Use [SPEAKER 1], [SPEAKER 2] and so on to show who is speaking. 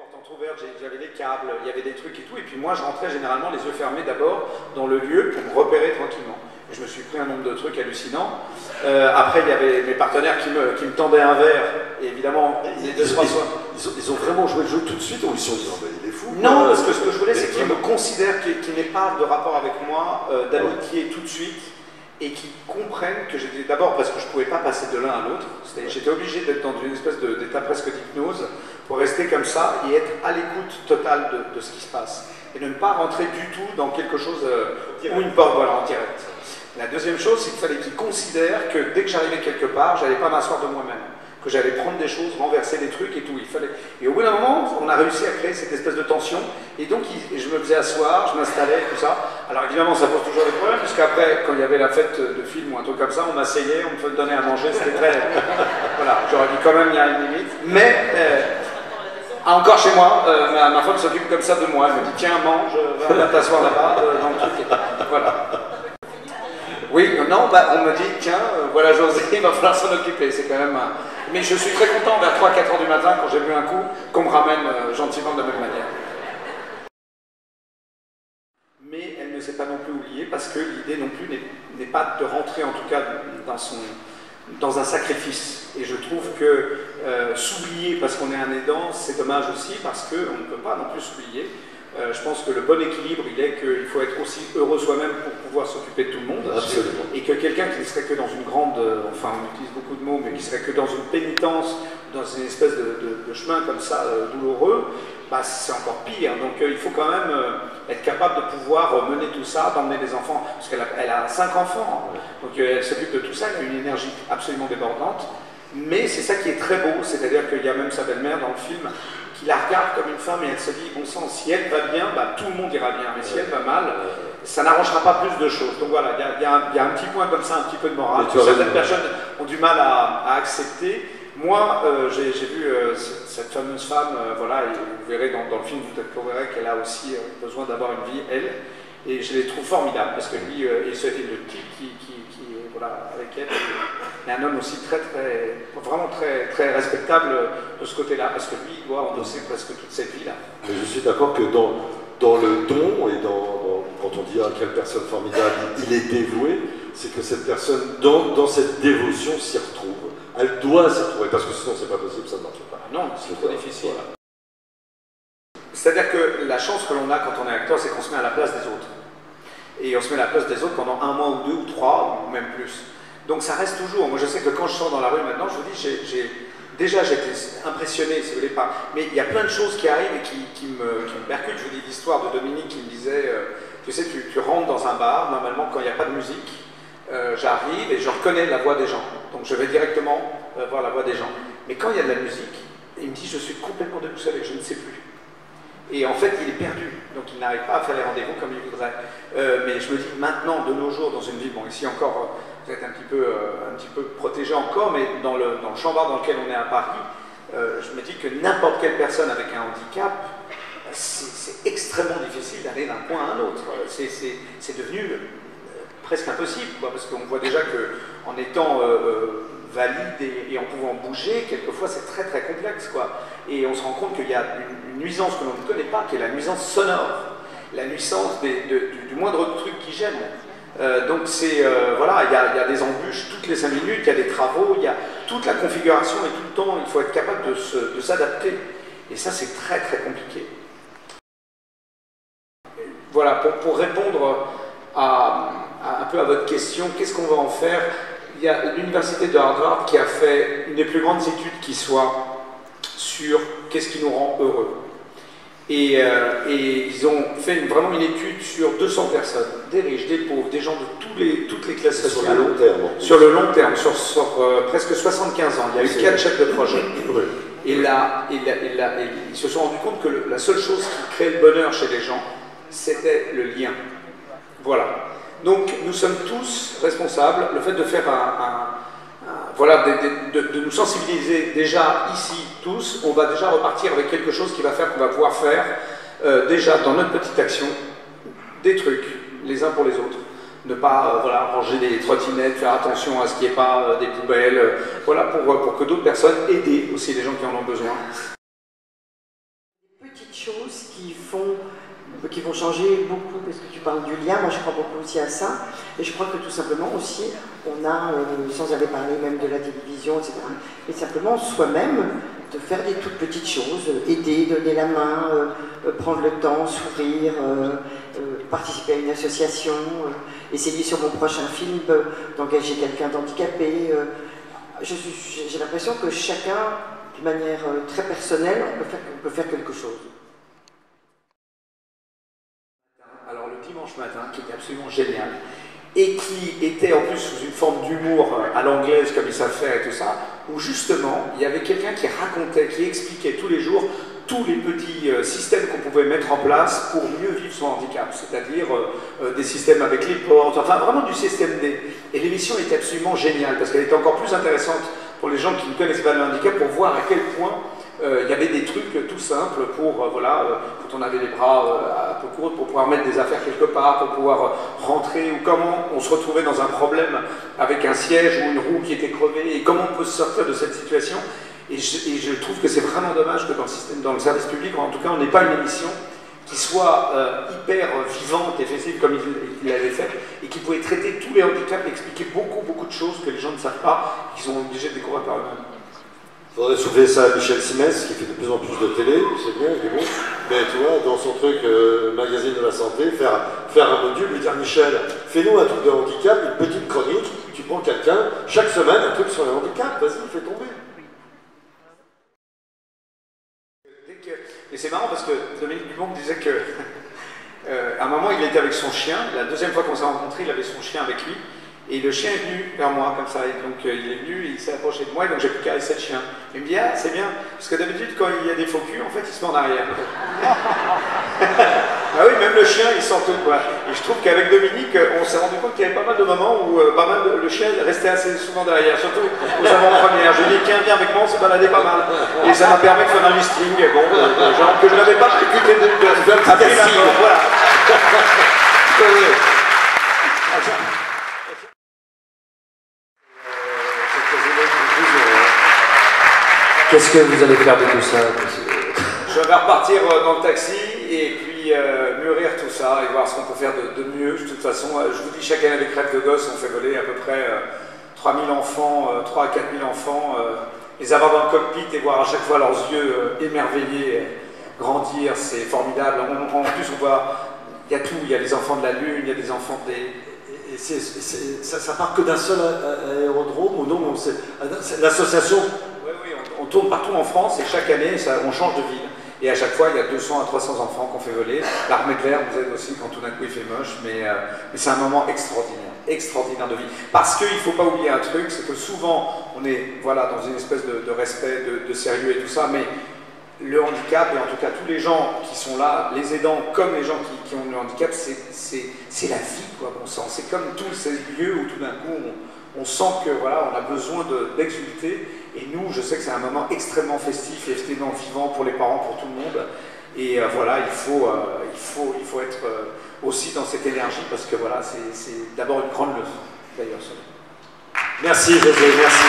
[SPEAKER 1] portes entrouvertes, j'avais des câbles, il y avait des trucs et tout. Et puis moi, je rentrais généralement les yeux fermés d'abord dans le lieu pour me repérer tranquillement. Et je me suis pris un nombre de trucs hallucinants. Après, il y avait mes partenaires qui me tendaient un verre. Et évidemment, les deux, trois soirs.
[SPEAKER 2] Ils ont vraiment joué le jeu tout de suite ou ils se sont dit, oh, ben, il est fou?
[SPEAKER 1] Non, parce que ce que je voulais, c'est qu'ils me considèrent, qu'il n'ait pas de rapport avec moi, d'amitié tout de suite, et qu'ils comprennent que j'étais d'abord, parce que je ne pouvais pas passer de l'un à l'autre, j'étais obligé d'être dans une espèce d'état presque d'hypnose pour rester comme ça et être à l'écoute totale de ce qui se passe. Et de ne pas rentrer du tout dans quelque chose ou une porte en direct. La deuxième chose, c'est qu'il fallait qu'ils considèrent que dès que j'arrivais quelque part, je n'allais pas m'asseoir de moi-même. Que j'allais prendre des choses, renverser des trucs et tout. Et au bout d'un moment, on a réussi à créer cette espèce de tension. Et donc, je me faisais asseoir, je m'installais, tout ça. Alors évidemment, ça pose toujours des problèmes, puisqu'après, quand il y avait la fête de film ou un truc comme ça, on m'asseyait, on me donnait à manger, c'était très... Voilà, j'aurais dit quand même, il y a une limite. Mais, encore chez moi, ma femme s'occupe comme ça de moi. Elle me dit, tiens, mange, va t'asseoir là-bas, dans le truc. Voilà. Oui, non, on me dit, tiens, voilà José, il va falloir s'en occuper, c'est quand même un... Mais je suis très content, vers 3-4 heures du matin, quand j'ai bu un coup, qu'on me ramène gentiment de la même manière. Mais elle ne s'est pas non plus oubliée, parce que l'idée non plus n'est pas de rentrer, en tout cas, dans un sacrifice. Et je trouve que s'oublier parce qu'on est un aidant, c'est dommage aussi, parce qu'on ne peut pas non plus s'oublier. Je pense que le bon équilibre, il est qu'il faut être aussi heureux soi-même pour pouvoir s'occuper de tout le monde.
[SPEAKER 2] Absolument.
[SPEAKER 1] Et que quelqu'un qui ne serait que dans une grande, enfin on utilise beaucoup de mots, mais qui serait que dans une pénitence, dans une espèce de chemin comme ça, douloureux, bah, c'est encore pire. Donc il faut quand même être capable de pouvoir mener tout ça, d'emmener les enfants, parce qu'elle a 5 enfants, hein. Donc elle s'occupe de tout ça, elle a une énergie absolument débordante. Mais c'est ça qui est très beau, c'est-à-dire qu'il y a même sa belle-mère dans le film qui la regarde comme une femme et elle se dit, bon sang, si elle va bien, bah, tout le monde ira bien, mais si elle va mal, ça n'arrangera pas plus de choses. Donc voilà, il y a un petit point comme ça, un petit peu de morale, que certaines personnes ont du mal à accepter. Moi, j'ai vu cette fameuse femme, voilà, et vous verrez dans le film, vous verrez qu'elle a aussi besoin d'avoir une vie, elle, et je les trouve formidables, parce que lui, et le type qui voilà, avec elle, est un homme aussi vraiment très respectable de ce côté-là, parce que lui, il doit endosser presque toute cette vie-là.
[SPEAKER 2] Je suis d'accord que dans le don, et quand on dit à quelle personne formidable il est dévoué, c'est que cette personne, dans cette dévotion, s'y retrouve. Elle doit s'y retrouver, parce que sinon c'est pas possible, ça ne marche pas.
[SPEAKER 1] Non, c'est trop difficile. C'est-à-dire que la chance que l'on a quand on est acteur, c'est qu'on se met à la place des autres. Et on se met à la place des autres pendant 1 mois ou 2 ou 3, ou même plus. Donc ça reste toujours. Moi je sais que quand je sors dans la rue maintenant, je vous dis, déjà j'étais impressionné, si vous voulez pas. Mais il y a plein de choses qui arrivent et qui me percutent. Je vous dis l'histoire de Dominique qui me disait, tu sais, tu rentres dans un bar, normalement quand il n'y a pas de musique, j'arrive et je reconnais la voix des gens. Donc je vais directement voir la voix des gens. Mais quand il y a de la musique, il me dit, je suis complètement déboussolé, je ne sais plus. Et en fait, il est perdu, donc il n'arrive pas à faire les rendez-vous comme il voudrait. Mais je me dis, maintenant, de nos jours, dans une ville, bon, ici encore, vous êtes un petit peu protégé encore, mais dans le chambard dans lequel on est à Paris, je me dis que n'importe quelle personne avec un handicap, c'est extrêmement difficile d'aller d'un point à un autre. C'est devenu presque impossible, quoi, parce qu'on voit déjà qu'en étant valide et en pouvant bouger, quelquefois c'est très complexe, quoi. Et on se rend compte qu'il y a une nuisance que l'on ne connaît pas, qui est la nuisance sonore, la nuisance du moindre truc qui gêne. Donc c'est, voilà, il y a des embûches toutes les 5 minutes, il y a des travaux, il y a toute la configuration et tout le temps, il faut être capable de s'adapter. Et ça c'est très compliqué. Voilà, pour répondre un peu à votre question, qu'est-ce qu'on va en faire? Il y a l'université de Harvard qui a fait une des plus grandes études qui soit sur qu'est-ce qui nous rend heureux. Et ils ont fait vraiment une étude sur 200 personnes, des riches, des pauvres, des gens de toutes les classes sociales.
[SPEAKER 2] Sur le long terme.
[SPEAKER 1] Sur le long terme, sur presque 75 ans. Il y a eu 4 chefs de projet.
[SPEAKER 2] Oui.
[SPEAKER 1] Et là, ils se sont rendus compte que la seule chose qui crée le bonheur chez les gens, c'était le lien. Voilà. Donc nous sommes tous responsables. Le fait de faire voilà, de nous sensibiliser déjà ici tous, on va déjà repartir avec quelque chose qui va faire qu'on va pouvoir faire déjà dans notre petite action des trucs les uns pour les autres. Ne pas voilà, ranger des trottinettes, faire attention à ce qu'il n'y ait pas des poubelles, voilà, pour que d'autres personnes aident aussi les gens qui en ont besoin.
[SPEAKER 3] qui vont changer beaucoup, parce que tu parles du lien, moi je crois beaucoup aussi à ça, et je crois que tout simplement aussi, on a, sans aller parler même de la télévision, etc., mais simplement soi-même, de faire des toutes petites choses, aider, donner la main, prendre le temps, sourire, participer à une association, essayer sur mon prochain film d'engager quelqu'un d'handicapé. J'ai l'impression que chacun, de manière très personnelle, on peut faire quelque chose.
[SPEAKER 1] Alors le dimanche matin, qui était absolument génial, et qui était en plus sous une forme d'humour à l'anglaise comme ils savent faire et tout ça, où justement il y avait quelqu'un qui racontait, qui expliquait tous les jours tous les petits systèmes qu'on pouvait mettre en place pour mieux vivre son handicap, c'est-à-dire des systèmes avec les portes, enfin vraiment du système D. Et l'émission était absolument géniale parce qu'elle était encore plus intéressante pour les gens qui ne connaissaient pas le handicap pour voir à quel point il y avait des trucs tout simples pour, voilà, quand on avait les bras un peu courts, pour pouvoir mettre des affaires quelque part, pour pouvoir rentrer, ou comment on se retrouvait dans un problème avec un siège ou une roue qui était crevée, et comment on peut se sortir de cette situation. Et je trouve que c'est vraiment dommage que dans le service public, en tout cas, on n'ait pas une émission qui soit hyper vivante et festive comme il l'avait fait, et qui pouvait traiter tous les handicaps et expliquer beaucoup de choses que les gens ne savent pas, qu'ils sont obligés de découvrir par eux-mêmes.
[SPEAKER 2] Il faudrait soulever ça à Michel Simès, qui fait de plus en plus de télé, c'est bien, il est bon. Mais tu vois, dans son truc magazine de la santé, faire un module, lui dire Michel, fais-nous un truc de handicap, une petite chronique, tu prends quelqu'un, chaque semaine, un truc sur le handicap, vas-y, fais tomber.
[SPEAKER 1] Et c'est marrant parce que Dominique Dupont me disait que à un moment il était avec son chien, la deuxième fois qu'on s'est rencontrés, il avait son chien avec lui. Et le chien est venu vers moi comme ça, et donc il est venu, il s'est approché de moi, et donc j'ai pu caresser le chien. Il me dit, ah c'est bien, parce que d'habitude quand il y a des faux culs, en fait il se met en arrière. Ah oui, même le chien il sent tout quoi. Et je trouve qu'avec Dominique, on s'est rendu compte qu'il y avait pas mal de moments où le chien restait assez souvent derrière, surtout aux avant-premières. Je lui ai dit, tiens viens avec moi, on s'est baladé pas mal. Et ça m'a permis de faire un listing, bon, genre que je n'avais pas écouté de après la mort, voilà.
[SPEAKER 4] Qu'est-ce que vous allez faire de tout ça?
[SPEAKER 1] Je vais repartir dans le taxi et puis mûrir tout ça et voir ce qu'on peut faire de mieux. De toute façon, je vous dis, chaque année avec Rêve de Gosse, on fait voler à peu près 3000 enfants, 3 à 4000 enfants, les avoir dans le cockpit et voir à chaque fois leurs yeux émerveillés grandir, c'est formidable. En plus, on voit, il y a tout, il y a les enfants de la Lune, il y a des enfants des...
[SPEAKER 2] Ça part que d'un seul aérodrome ou non? L'association.
[SPEAKER 1] Oui, on tourne partout en France et chaque année, on change de ville. Et à chaque fois, il y a 200 à 300 enfants qu'on fait voler. L'armée de l'air nous aide aussi quand tout d'un coup il fait moche, mais c'est un moment extraordinaire de vie. Parce qu'il ne faut pas oublier un truc, c'est que souvent, on est voilà, dans une espèce de respect, de sérieux et tout ça, mais le handicap, et en tout cas tous les gens qui sont là, les aidants comme les gens qui ont le handicap, c'est la vie, quoi, bon sang. C'est comme tous ces lieux où tout d'un coup on sent que voilà, on a besoin d'exulter. Et nous, je sais que c'est un moment extrêmement festif, extrêmement vivant pour les parents, pour tout le monde. Et voilà, il faut être aussi dans cette énergie parce que voilà, c'est d'abord une grande leçon, d'ailleurs.
[SPEAKER 2] Merci José, merci.